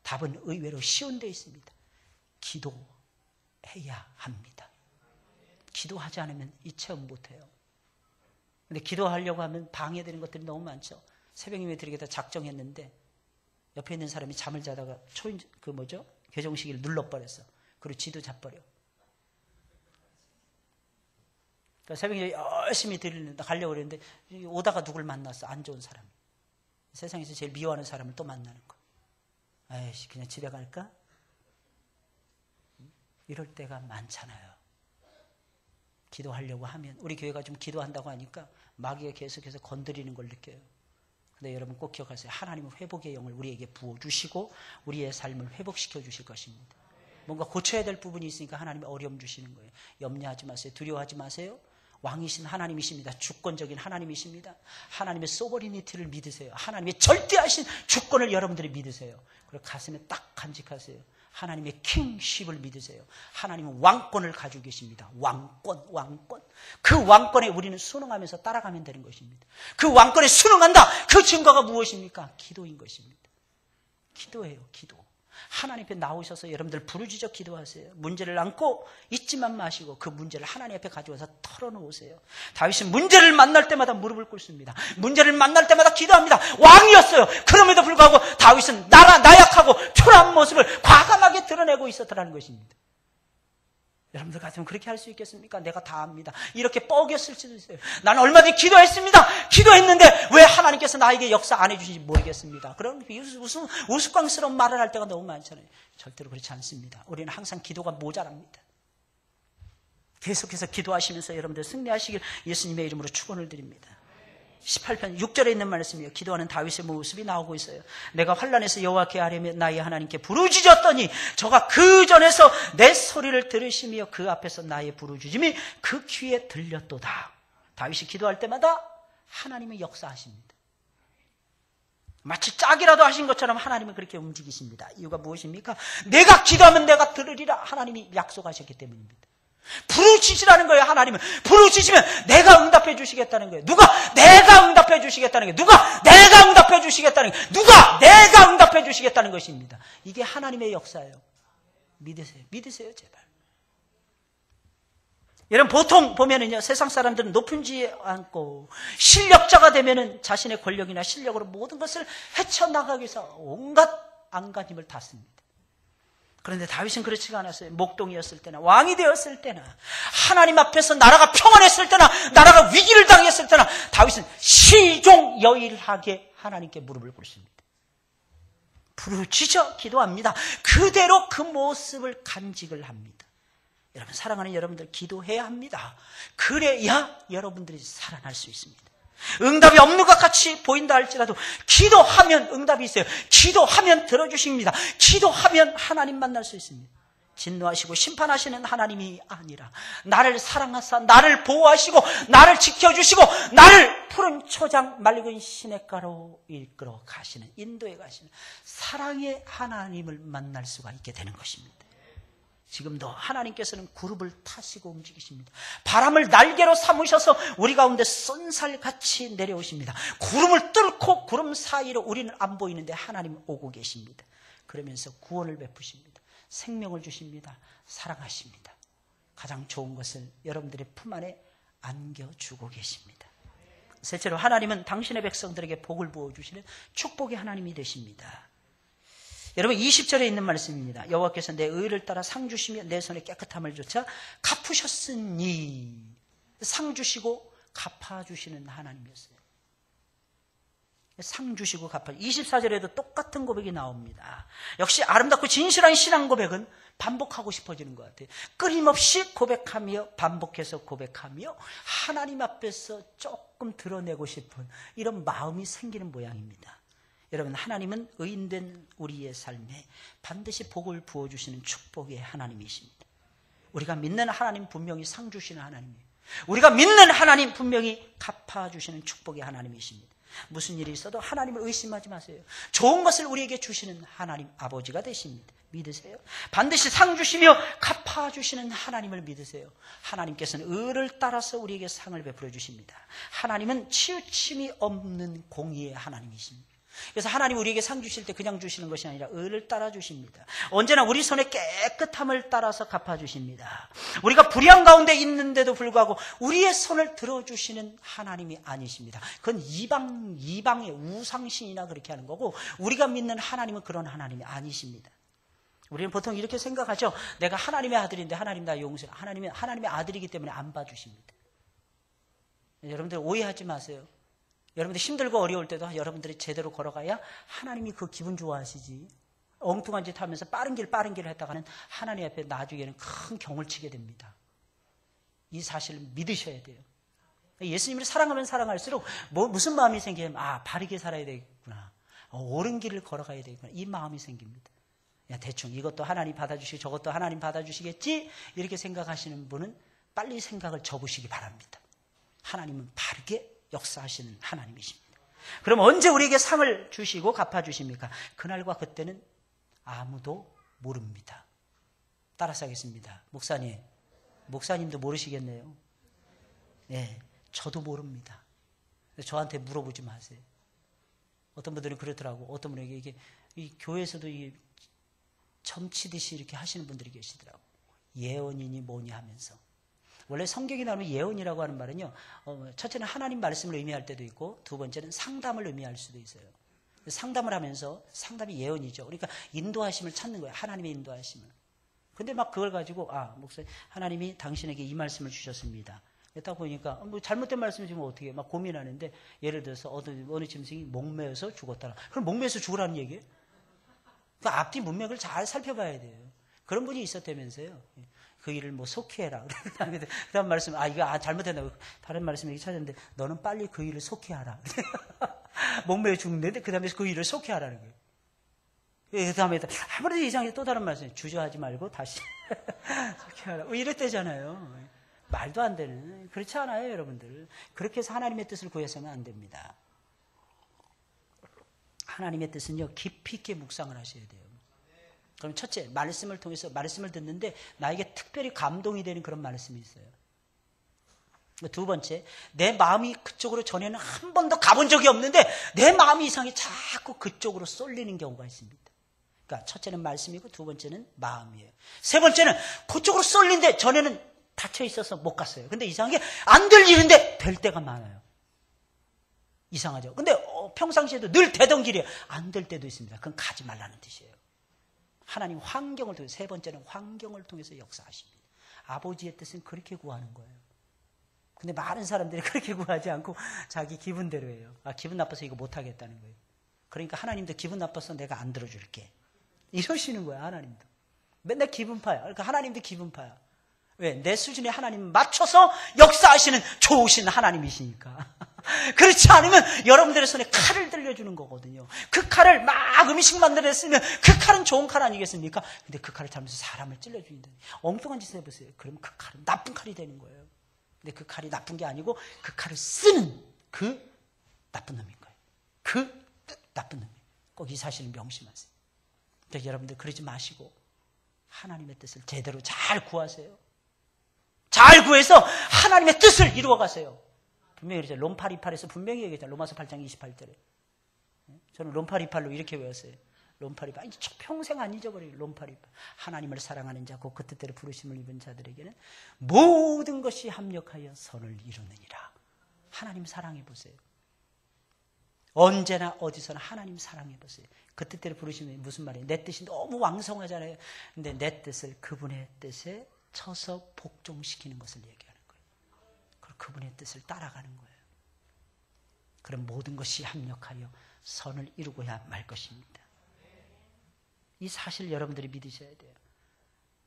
답은 의외로 쉬운 데 있습니다. 기도해야 합니다. 기도하지 않으면 이 체험 못해요. 근데 기도하려고 하면 방해되는 것들이 너무 많죠. 새벽 예배 드리겠다 작정했는데 옆에 있는 사람이 잠을 자다가 개종시기를 눌러버렸어. 그리고 지도 잡버려. 그러니까 새벽에 열심히 드리는데 가려고 그랬는데 오다가 누굴 만났어. 안 좋은 사람. 세상에서 제일 미워하는 사람을 또 만나는 거야. 아이씨, 그냥 집에 갈까? 이럴 때가 많잖아요. 기도하려고 하면 우리 교회가 좀 기도한다고 하니까 마귀가 계속해서 건드리는 걸 느껴요. 근데 여러분 꼭 기억하세요. 하나님은 회복의 영을 우리에게 부어주시고 우리의 삶을 회복시켜 주실 것입니다. 뭔가 고쳐야 될 부분이 있으니까 하나님이 어려움 주시는 거예요. 염려하지 마세요. 두려워하지 마세요. 왕이신 하나님이십니다. 주권적인 하나님이십니다. 하나님의 소버리니티를 믿으세요. 하나님의 절대하신 주권을 여러분들이 믿으세요. 그리고 가슴에 딱 간직하세요. 하나님의 킹십을 믿으세요. 하나님은 왕권을 가지고 계십니다. 왕권. 그 왕권에 우리는 순응하면서 따라가면 되는 것입니다. 그 왕권에 순응한다. 그 증거가 무엇입니까? 기도인 것입니다. 기도예요. 기도. 하나님 앞에 나오셔서 여러분들 부르짖어 기도하세요. 문제를 안고 잊지만 마시고 그 문제를 하나님 앞에 가져와서 털어놓으세요. 다윗은 문제를 만날 때마다 무릎을 꿇습니다. 문제를 만날 때마다 기도합니다. 왕이었어요. 그럼에도 불구하고 다윗은 나약하고 초라한 모습을 과감하게 드러내고 있었다는 것입니다. 여러분들 같으면 그렇게 할 수 있겠습니까? 내가 다 압니다. 이렇게 뻐겼을 수도 있어요. 나는 얼마든지 기도했습니다. 기도했는데 왜 하나님께서 나에게 역사 안 해주신지 모르겠습니다. 그런 우스꽝스러운 말을 할 때가 너무 많잖아요. 절대로 그렇지 않습니다. 우리는 항상 기도가 모자랍니다. 계속해서 기도하시면서 여러분들 승리하시길 예수님의 이름으로 축원을 드립니다. 18편 6절에 있는 말씀이에요. 기도하는 다윗의 모습이 나오고 있어요. 내가 환난에서 여호와께 아뢰며 나의 하나님께 부르짖었더니 저가 그 전에서 내 소리를 들으시며 그 앞에서 나의 부르짖음이 그 귀에 들렸도다. 다윗이 기도할 때마다 하나님이 역사하십니다. 마치 짝이라도 하신 것처럼 하나님은 그렇게 움직이십니다. 이유가 무엇입니까? 내가 기도하면 내가 들으리라 하나님이 약속하셨기 때문입니다. 부르짖으라는 거예요. 하나님은 부르짖으면 내가 응답해 주시겠다는 거예요. 누가? 내가 응답해 주시겠다는 거예요. 누가? 내가 응답해 주시겠다는 거예요. 누가? 내가 응답해 주시겠다는 것입니다. 이게 하나님의 역사예요. 믿으세요 제발. 여러분 보통 보면은요, 세상 사람들은 높은 지에 앉고 실력자가 되면은 자신의 권력이나 실력으로 모든 것을 헤쳐나가기 위해서 온갖 안간힘을 다 씁니다. 그런데 다윗은 그렇지가 않았어요. 목동이었을 때나 왕이 되었을 때나 하나님 앞에서 나라가 평안했을 때나 나라가 위기를 당했을 때나 다윗은 시종여일하게 하나님께 무릎을 꿇습니다. 부르짖어 기도합니다. 그대로 그 모습을 간직을 합니다. 여러분 사랑하는 여러분들 기도해야 합니다. 그래야 여러분들이 살아날 수 있습니다. 응답이 없는 것 같이 보인다 할지라도 기도하면 응답이 있어요. 기도하면 들어주십니다. 기도하면 하나님 만날 수 있습니다. 진노하시고 심판하시는 하나님이 아니라 나를 사랑하사 나를 보호하시고 나를 지켜주시고 나를 푸른 초장 맑은 시냇가로 이끌어 가시는 인도에 가시는 사랑의 하나님을 만날 수가 있게 되는 것입니다. 지금도 하나님께서는 구름을 타시고 움직이십니다. 바람을 날개로 삼으셔서 우리 가운데 쏜살같이 내려오십니다. 구름을 뚫고 구름 사이로 우리는 안 보이는데 하나님 오고 계십니다. 그러면서 구원을 베푸십니다. 생명을 주십니다. 사랑하십니다. 가장 좋은 것을 여러분들의 품 안에 안겨주고 계십니다. 셋째로 하나님은 당신의 백성들에게 복을 부어주시는 축복의 하나님이 되십니다. 여러분 20절에 있는 말씀입니다. 여호와께서 내 의를 따라 상 주시며 내 손에 깨끗함을 조차 갚으셨으니 상 주시고 갚아주시는 하나님이었어요. 상 주시고 갚아. 24절에도 똑같은 고백이 나옵니다. 역시 아름답고 진실한 신앙 고백은 반복하고 싶어지는 것 같아요. 끊임없이 고백하며 반복해서 고백하며 하나님 앞에서 조금 드러내고 싶은 이런 마음이 생기는 모양입니다. 여러분 하나님은 의인된 우리의 삶에 반드시 복을 부어주시는 축복의 하나님이십니다. 우리가 믿는 하나님 분명히 상 주시는 하나님이에요. 우리가 믿는 하나님 분명히 갚아주시는 축복의 하나님이십니다. 무슨 일이 있어도 하나님을 의심하지 마세요. 좋은 것을 우리에게 주시는 하나님 아버지가 되십니다. 믿으세요? 반드시 상 주시며 갚아주시는 하나님을 믿으세요. 하나님께서는 의를 따라서 우리에게 상을 베풀어 주십니다. 하나님은 치우침이 없는 공의의 하나님이십니다. 그래서 하나님 우리에게 상 주실 때 그냥 주시는 것이 아니라 의를 따라 주십니다. 언제나 우리 손의 깨끗함을 따라서 갚아주십니다. 우리가 불의한 가운데 있는데도 불구하고 우리의 손을 들어주시는 하나님이 아니십니다. 그건 이방의 우상신이나 그렇게 하는 거고, 우리가 믿는 하나님은 그런 하나님이 아니십니다. 우리는 보통 이렇게 생각하죠. 내가 하나님의 아들인데 하나님 나 용서해. 하나님의 아들이기 때문에 안 봐주십니다. 여러분들 오해하지 마세요. 여러분들 힘들고 어려울 때도 여러분들이 제대로 걸어가야 하나님이 그 기분 좋아하시지. 엉뚱한 짓 하면서 빠른 길 했다가는 하나님 앞에 나중에는 큰 경을 치게 됩니다. 이 사실을 믿으셔야 돼요. 예수님을 사랑하면 사랑할수록 무슨 마음이 생기면 바르게 살아야 되겠구나. 옳은 길을 걸어가야 되겠구나. 이 마음이 생깁니다. 대충 이것도 하나님 받아주시고 저것도 하나님 받아주시겠지 이렇게 생각하시는 분은 빨리 생각을 접으시기 바랍니다. 하나님은 바르게 역사하시는 하나님이십니다. 그럼 언제 우리에게 상을 주시고 갚아주십니까? 그날과 그때는 아무도 모릅니다. 따라서 하겠습니다. 목사님도 모르시겠네요. 네, 저도 모릅니다. 저한테 물어보지 마세요. 어떤 분들은 그렇더라고. 어떤 분에게 이 교회에서도 점치듯이 이렇게 하시는 분들이 계시더라고. 예언이니 뭐니 하면서. 원래 성경에 나오는 예언이라고 하는 말은요, 첫째는 하나님 말씀을 의미할 때도 있고, 두 번째는 상담을 의미할 수도 있어요. 상담을 하면서, 상담이 예언이죠. 그러니까 인도하심을 찾는 거예요. 하나님의 인도하심을. 근데 막 그걸 가지고, 목사님, 하나님이 당신에게 이 말씀을 주셨습니다. 딱 보니까, 잘못된 말씀이지만 어떻게 막 고민하는데, 예를 들어서 어느 짐승이 목매어서 죽었다. 그럼 목매어서 죽으라는 얘기예요? 그 앞뒤 문맥을 잘 살펴봐야 돼요. 그런 분이 있었다면서요. 그 일을 속히해라. 그 다음 말씀, 이거 잘못했다고. 다른 말씀 이렇게 찾았는데, 너는 빨리 그 일을 속히하라. 목매어 죽는데, 그 다음에 그 일을 속히하라는 거예요. 그 다음에 아무래도 이상하게 또 다른 말씀, 주저하지 말고 다시 속히하라. 이랬대잖아요. 말도 안 되는. 그렇지 않아요, 여러분들. 그렇게 해서 하나님의 뜻을 구해서는 안 됩니다. 하나님의 뜻은요, 깊이 있게 묵상을 하셔야 돼요. 그럼 첫째, 말씀을 통해서 말씀을 듣는데 나에게 특별히 감동이 되는 그런 말씀이 있어요. 두 번째, 내 마음이 그쪽으로 전에는 한 번도 가본 적이 없는데 내 마음이 이상하게 자꾸 그쪽으로 쏠리는 경우가 있습니다. 그러니까 첫째는 말씀이고 두 번째는 마음이에요. 세 번째는 그쪽으로 쏠리는데 전에는 닫혀 있어서 못 갔어요. 근데 이상하게 안 될 일인데 될 때가 많아요. 이상하죠. 근데 평상시에도 늘 되던 길이에요. 안 될 때도 있습니다. 그건 가지 말라는 뜻이에요. 하나님 환경을 통해서, 세 번째는 환경을 통해서 역사하십니다. 아버지의 뜻은 그렇게 구하는 거예요. 근데 많은 사람들이 그렇게 구하지 않고 자기 기분대로 해요. 기분 나빠서 이거 못하겠다는 거예요. 그러니까 하나님도 기분 나빠서 내가 안 들어줄게. 이러시는 거야, 하나님도. 맨날 기분파야. 그러니까 하나님도 기분파야. 왜? 내 수준에 하나님 맞춰서 역사하시는 좋으신 하나님이시니까. 그렇지 않으면 여러분들의 손에 칼을 들려주는 거거든요. 그 칼을 막 음식 만들었으면 그 칼은 좋은 칼 아니겠습니까? 근데 그 칼을 잡으면서 사람을 찔러주는다. 엉뚱한 짓을 해보세요. 그러면 그 칼은 나쁜 칼이 되는 거예요. 근데 그 칼이 나쁜 게 아니고 그 칼을 쓰는 그 나쁜 놈인 거예요. 그 나쁜 놈. 꼭 이 사실을 명심하세요. 그러니까 여러분들 그러지 마시고 하나님의 뜻을 제대로 잘 구하세요. 잘 구해서 하나님의 뜻을 이루어가세요. 분명히 그랬어요. 롬파리팔에서 분명히 얘기했잖아요. 로마서 8장 28절에. 저는 롬파리팔로 이렇게 외웠어요. 롬파리팔. 평생 안 잊어버려요. 롬파리팔. 하나님을 사랑하는 자, 그 뜻대로 부르심을 입은 자들에게는 모든 것이 합력하여 선을 이루느니라. 하나님 사랑해보세요. 언제나 어디서나 하나님 사랑해보세요. 그 뜻대로 부르시면 무슨 말이에요? 내 뜻이 너무 왕성하잖아요. 근데 내 뜻을 그분의 뜻에 쳐서 복종시키는 것을 얘기하는 거예요. 그리고 그분의 뜻을 따라가는 거예요. 그럼 모든 것이 합력하여 선을 이루고야 말 것입니다. 이 사실 여러분들이 믿으셔야 돼요.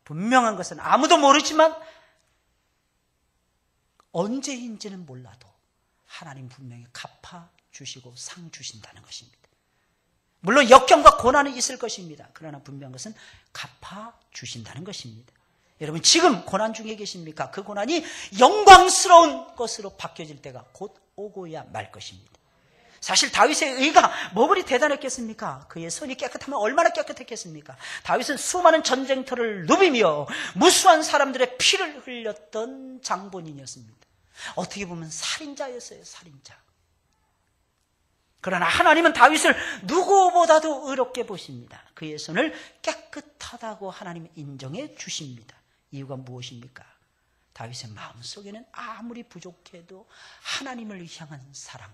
분명한 것은 아무도 모르지만 언제인지는 몰라도 하나님 분명히 갚아주시고 상 주신다는 것입니다. 물론 역경과 고난은 있을 것입니다. 그러나 분명한 것은 갚아주신다는 것입니다. 여러분 지금 고난 중에 계십니까? 그 고난이 영광스러운 것으로 바뀌어질 때가 곧 오고야 말 것입니다. 사실 다윗의 의가 뭐 그리 대단했겠습니까? 그의 손이 깨끗하면 얼마나 깨끗했겠습니까? 다윗은 수많은 전쟁터를 누비며 무수한 사람들의 피를 흘렸던 장본인이었습니다. 어떻게 보면 살인자였어요. 살인자. 그러나 하나님은 다윗을 누구보다도 의롭게 보십니다. 그의 손을 깨끗하다고 하나님은 인정해 주십니다. 이유가 무엇입니까? 다윗의 마음속에는 아무리 부족해도 하나님을 향한 사랑,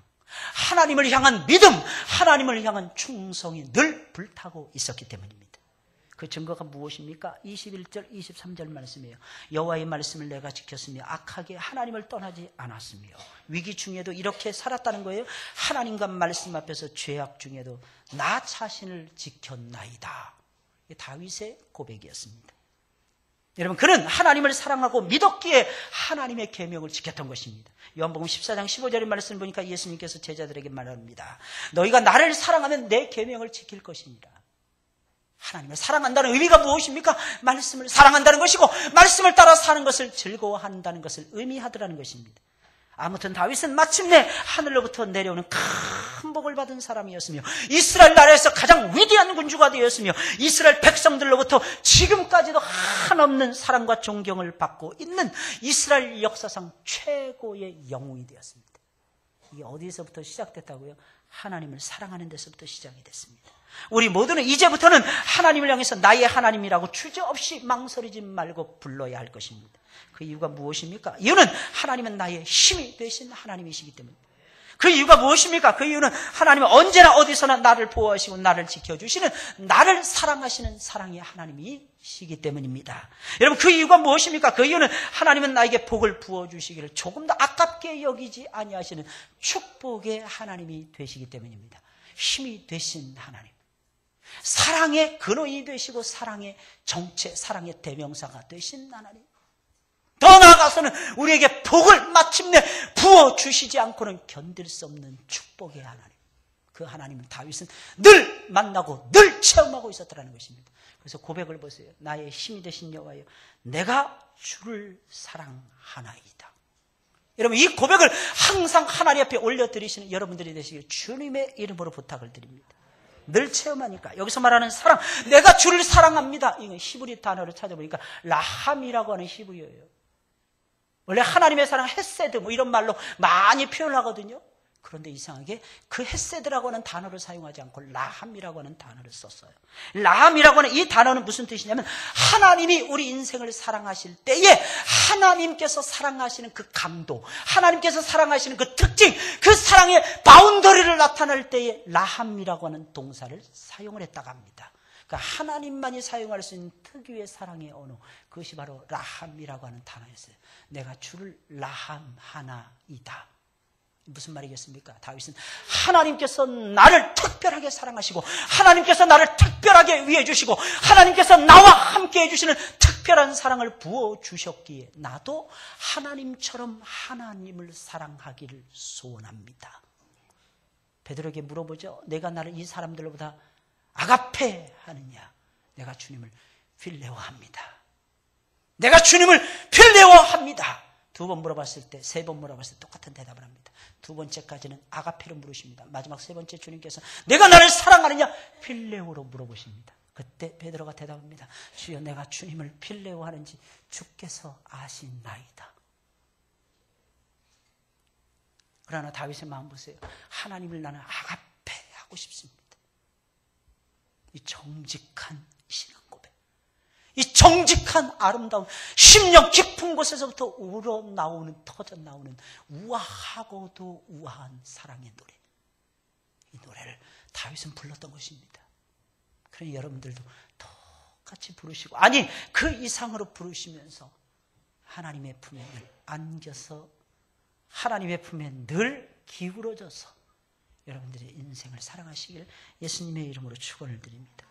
하나님을 향한 믿음, 하나님을 향한 충성이 늘 불타고 있었기 때문입니다. 그 증거가 무엇입니까? 21절, 23절 말씀이에요. 여호와의 말씀을 내가 지켰으며 악하게 하나님을 떠나지 않았으며 위기 중에도 이렇게 살았다는 거예요. 하나님과 말씀 앞에서 죄악 중에도 나 자신을 지켰나이다. 이게 다윗의 고백이었습니다. 여러분, 그는 하나님을 사랑하고 믿었기에 하나님의 계명을 지켰던 것입니다. 요한복음 14장 15절의 말씀을 보니까 예수님께서 제자들에게 말합니다. 너희가 나를 사랑하면 내 계명을 지킬 것입니다. 하나님을 사랑한다는 의미가 무엇입니까? 말씀을 사랑한다는 것이고 말씀을 따라 사는 것을 즐거워한다는 것을 의미하더라는 것입니다. 아무튼 다윗은 마침내 하늘로부터 내려오는 큰 복을 받은 사람이었으며 이스라엘 나라에서 가장 위대한 군주가 되었으며 이스라엘 백성들로부터 지금까지도 한없는 사랑과 존경을 받고 있는 이스라엘 역사상 최고의 영웅이 되었습니다. 이게 어디서부터 시작됐다고요? 하나님을 사랑하는 데서부터 시작이 됐습니다. 우리 모두는 이제부터는 하나님을 향해서 나의 하나님이라고 주저없이 망설이지 말고 불러야 할 것입니다. 그 이유가 무엇입니까? 이유는 하나님은 나의 힘이 되신 하나님이시기 때문입니다. 그 이유가 무엇입니까? 그 이유는 하나님은 언제나 어디서나 나를 보호하시고 나를 지켜주시는, 나를 사랑하시는 사랑의 하나님이시기 때문입니다. 여러분, 그 이유가 무엇입니까? 그 이유는 하나님은 나에게 복을 부어주시기를 조금 더 아깝게 여기지 아니하시는 축복의 하나님이 되시기 때문입니다. 힘이 되신 하나님, 사랑의 근원이 되시고 사랑의 정체, 사랑의 대명사가 되신 하나님, 더 나아가서는 우리에게 복을 마침내 부어주시지 않고는 견딜 수 없는 축복의 하나님, 그 하나님은 다윗은 늘 만나고 늘 체험하고 있었다는 것입니다. 그래서 고백을 보세요. 나의 힘이 되신 여호와여, 내가 주를 사랑하나이다. 여러분, 이 고백을 항상 하나님 앞에 올려드리시는 여러분들이 되시길 주님의 이름으로 부탁을 드립니다. 늘 체험하니까. 여기서 말하는 사랑, 내가 주를 사랑합니다. 이건 히브리 단어를 찾아보니까 라함이라고 하는 히브리어예요. 원래 하나님의 사랑, 헤세드 뭐 이런 말로 많이 표현하거든요. 그런데 이상하게 그 헤세드라고 하는 단어를 사용하지 않고 라함이라고 하는 단어를 썼어요. 라함이라고 하는 이 단어는 무슨 뜻이냐면 하나님이 우리 인생을 사랑하실 때에 하나님께서 사랑하시는 그 강도, 하나님께서 사랑하시는 그 특징, 그 사랑의 바운더리를 나타낼 때에 라함이라고 하는 동사를 사용을 했다고 합니다. 그러니까 하나님만이 사용할 수 있는 특유의 사랑의 언어, 그것이 바로 라함이라고 하는 단어였어요. 내가 주를 라함하나이다. 무슨 말이겠습니까? 다윗은 하나님께서 나를 특별하게 사랑하시고 하나님께서 나를 특별하게 위해 주시고 하나님께서 나와 함께 해주시는 특별한 사랑을 부어주셨기에 나도 하나님처럼 하나님을 사랑하기를 소원합니다. 베드로에게 물어보죠. 내가 나를 이 사람들보다 아가페 하느냐? 내가 주님을 필레오합니다. 내가 주님을 필레오합니다. 두 번 물어봤을 때, 세 번 물어봤을 때 똑같은 대답을 합니다. 두 번째까지는 아가페로 물으십니다. 마지막 세 번째 주님께서 내가 나를 사랑하느냐? 필레오로 물어보십니다. 그때 베드로가 대답합니다. 주여, 내가 주님을 필레오 하는지 주께서 아시나이다. 그러나 다윗의 마음 보세요. 하나님을 나는 아가페 하고 싶습니다. 이 정직한 신앙 고백, 이 정직한 아름다운 심령 깊은 곳에서부터 우러나오는, 터져나오는 우아하고도 우아한 사랑의 노래, 이 노래를 다윗은 불렀던 것입니다. 그러니 여러분들도 똑같이 부르시고, 아니 그 이상으로 부르시면서 하나님의 품에 늘 안겨서 하나님의 품에 늘 기울어져서 여러분들의 인생을 사랑하시길 예수님의 이름으로 축원을 드립니다.